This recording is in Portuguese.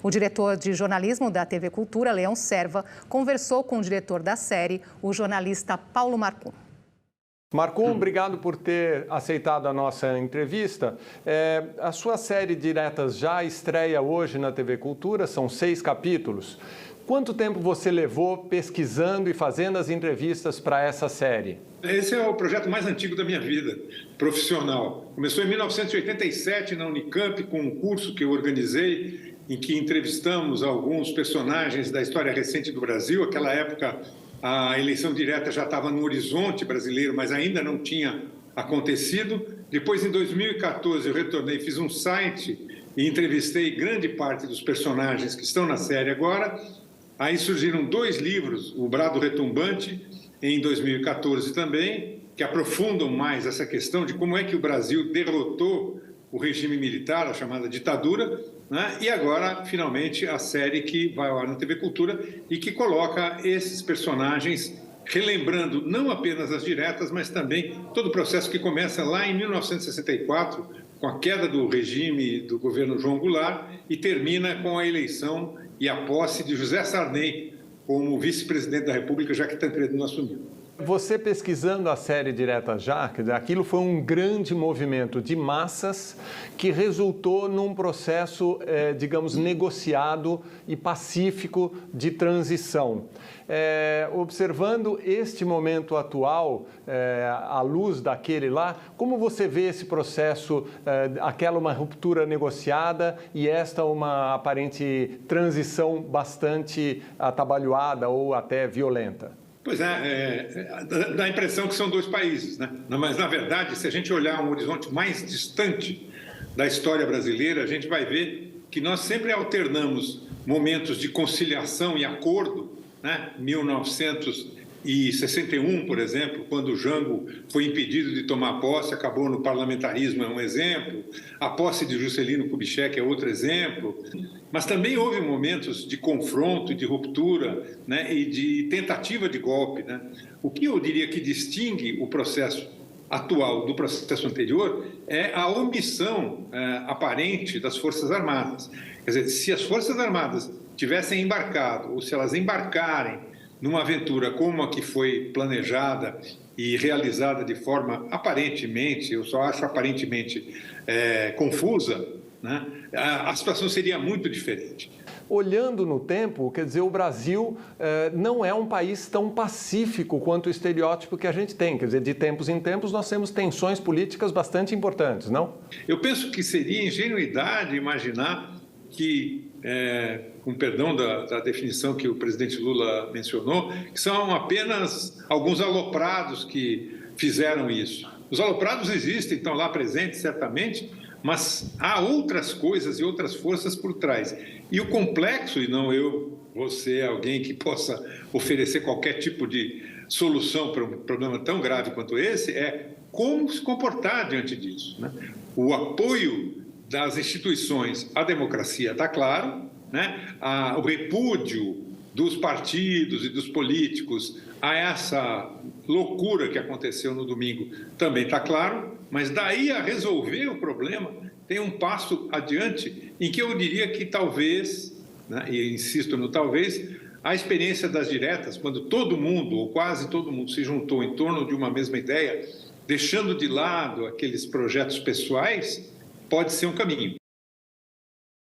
O diretor de jornalismo da TV Cultura, Leão Serva, conversou com o diretor da série, o jornalista Paulo Marcum. Marcum, obrigado por ter aceitado a nossa entrevista. A sua série Diretas Já estreia hoje na TV Cultura, são 6 capítulos. Quanto tempo você levou pesquisando e fazendo as entrevistas para essa série? Esse é o projeto mais antigo da minha vida profissional. Começou em 1987 na Unicamp com um curso que eu organizei em que entrevistamos alguns personagens da história recente do Brasil. Naquela época, a eleição direta já estava no horizonte brasileiro, mas ainda não tinha acontecido. Depois, em 2014, eu retornei, fiz um site e entrevistei grande parte dos personagens que estão na série agora. Aí surgiram 2 livros, O Brado Retumbante, em 2014 também, que aprofundam mais essa questão de como é que o Brasil derrotou o regime militar, a chamada ditadura, né? E agora, finalmente, a série que vai ao ar na TV Cultura e que coloca esses personagens relembrando não apenas as diretas, mas também todo o processo que começa lá em 1964, com a queda do regime do governo João Goulart, e termina com a eleição e a posse de José Sarney como vice-presidente da República, já que Tancredo não assumiu. Você pesquisando a série Diretas Já, aquilo foi um grande movimento de massas que resultou num processo, digamos, negociado e pacífico de transição. Observando este momento atual, à luz daquele lá, como você vê esse processo, aquela uma ruptura negociada e esta uma aparente transição bastante atabalhoada ou até violenta? Pois dá a impressão que são 2 países, né? Mas, na verdade, se a gente olhar um horizonte mais distante da história brasileira, a gente vai ver que nós sempre alternamos momentos de conciliação e acordo, né? 1961, por exemplo, quando o Jango foi impedido de tomar posse, acabou no parlamentarismo, é um exemplo. A posse de Juscelino Kubitschek é outro exemplo. Mas também houve momentos de confronto e de ruptura, né, e de tentativa de golpe, né? O que eu diria que distingue o processo atual do processo anterior é a omissão aparente das Forças Armadas. Quer dizer, se as Forças Armadas tivessem embarcado, ou se elas embarcarem numa aventura como a que foi planejada e realizada de forma aparentemente, eu só acho aparentemente confusa, né? A situação seria muito diferente. Olhando no tempo, quer dizer, o Brasil não é um país tão pacífico quanto o estereótipo que a gente tem. Quer dizer, de tempos em tempos nós temos tensões políticas bastante importantes, não? Eu penso que seria ingenuidade imaginar que, com perdão da definição que o presidente Lula mencionou, que são apenas alguns aloprados que fizeram isso. Os aloprados existem, estão lá presentes, certamente, mas há outras coisas e outras forças por trás. E o complexo, e não você, alguém que possa oferecer qualquer tipo de solução para um problema tão grave quanto esse, é como se comportar diante disso, né? O apoio das instituições à democracia está claro, né? O repúdio dos partidos e dos políticos a essa loucura que aconteceu no domingo também está claro, mas daí a resolver o problema tem um passo adiante em que eu diria que talvez, né, e insisto no talvez, a experiência das diretas, quando todo mundo, ou quase todo mundo, se juntou em torno de uma mesma ideia, deixando de lado aqueles projetos pessoais, pode ser um caminho.